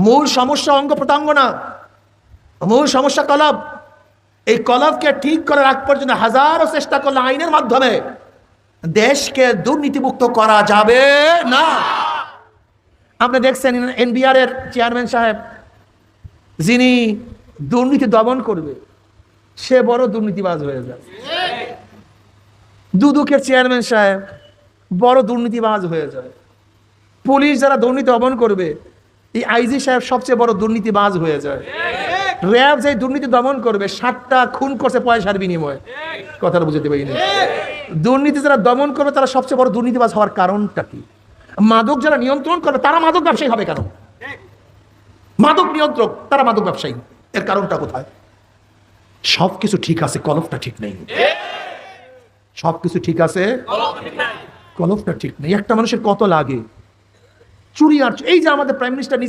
মূল সমস্যা অঙ্গ প্রত্যঙ্গ না, মূল সমস্যা কলব। এই কলবকে ঠিক করার আগ পর্যন্ত হাজারো চেষ্টা করলে আইনের মাধ্যমে দেশকে দুর্নীতিমুক্ত করা যাবে না। আপনি দেখছেন এনবিআর এর চেয়ারম্যান সাহেব, যিনি দুর্নীতি দমন করবে সে বড় দুর্নীতিবাজ হয়ে যায়। দুদকের চেয়ারম্যান সাহেব বড় দুর্নীতিবাজ হয়ে যায়। পুলিশ যারা দুর্নীতি দমন করবে, এই আইজি সাহেব সবচেয়ে বড় দুর্নীতিবাজ হয়ে যায়। র্যাব যে দুর্নীতি দমন করবে, 7টা খুন করছে পয়সার বিনিময়ে। কথাটা বুঝতে পারি না। দুর্নীতি যারা দমন করবে তারা সবচেয়ে বড় দুর্নীতিবাজ হওয়ার কারণটা কি? মাদক যারা নিয়ন্ত্রণ করবে তারা মাদক ব্যবসায়ী হবে কেন? মাদক নিয়ন্ত্রক তারা মাদক ব্যবসায়ী, এর কারণটা কোথায়? সবকিছু ঠিক আছে, কলফটা ঠিক নেই। সবকিছু ঠিক আছে, কলফটা ঠিক নেই। একটা মানুষের কত লাগে চুরি। আর এই যে আমাদের প্রাইম মিনিস্টার